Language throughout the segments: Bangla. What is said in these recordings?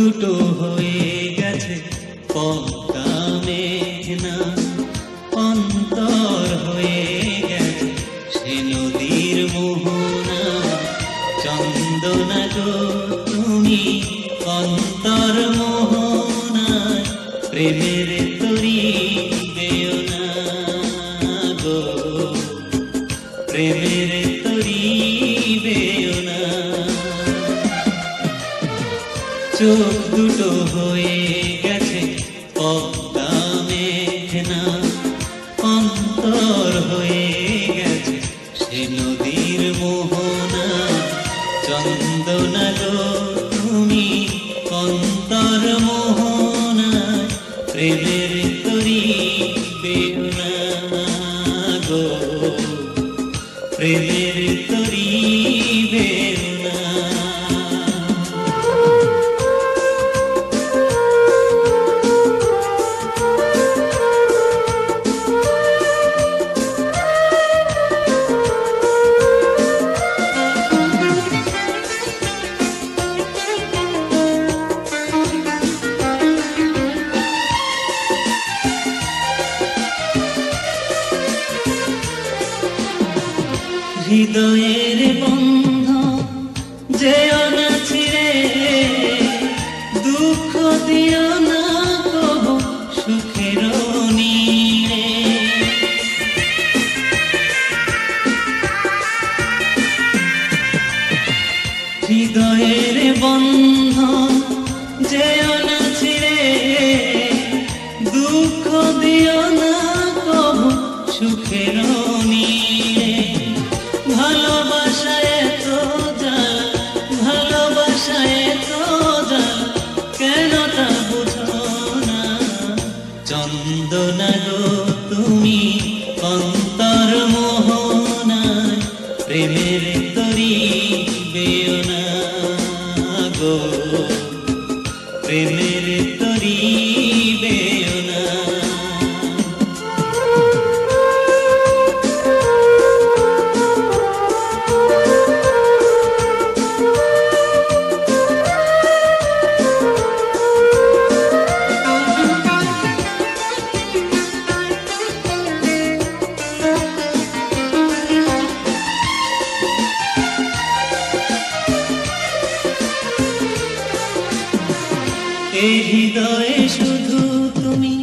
দুটো হয়ে গেছে পদ্মা মেঘনা, অন্তর হয়ে গেছে সে নদীর মোহনা। চন্দনা গো তুমি অন্তর মোহনায় প্রেমের তরি দেও না গো, প্রেমের তরি দেও না। চোখ দুটো হয়ে গেছে পদ্মা মেঘনা, অন্তর হয়ে গেছে সে নদীর মোহনা। চন্দনা গো তুমি অন্তর মোহনা, প্রেমের তরি দেও না গো, প্রেমের তরি দেও না। হৃদয়ের বন্ধ যেও না ছিড়ে, দুঃখ দিও না কবু সুখের নীড়ে। হৃদয়ের বন্ধ যেও না ছিড়ে, দুঃখ দিও না কবু সুখের নীড়ে। ভালোবাসায় তো জাল, ভালোবাসায় তো জাল, কেন তা বুঝো না। চন্দনা গো তুমি অন্তর মোহনায় প্রেমের তরি দেও না গো, প্রেমের তরি দেও না। এই হৃদয়ে শুধু তুমি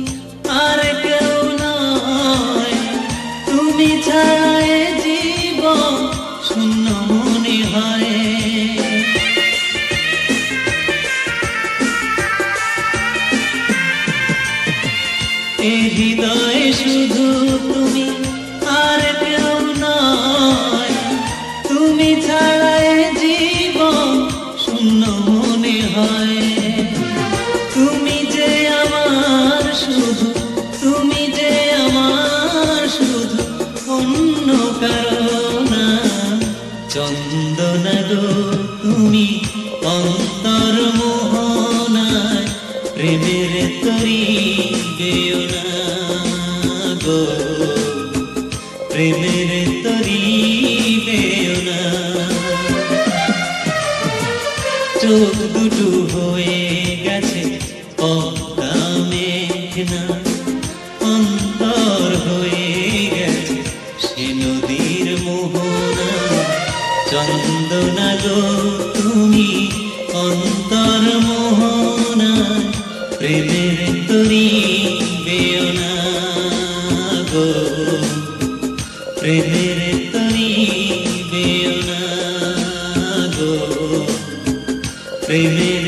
আর কেউ নয়, তুমি ছাড়া এ জীবন শূন্য মনে হয়। এই হৃদয়ে শুধু তুমি আর কেউ নয়, তুমি ছাড়া এ জীবন শূন্য মনে হয়। তুমি যে আমার শুধু, তুমি যে আমার শুধু, অন্য কারো না। চন্দনা গো তুমি অন্তর মোহনায় প্রেমের তরি দেও না গো, প্রেমের তরি দেও না। চোখ দুটো হয়ে গেছে পদ্মা মেঘনা, অন্তর হয়ে গেছে সে নদীর মোহনা। চন্দনা গো তুমি অন্তর মোহনা, প্রেমের তরি দেও না গো, প্রেমের তরি দেও না গো, প্রেমের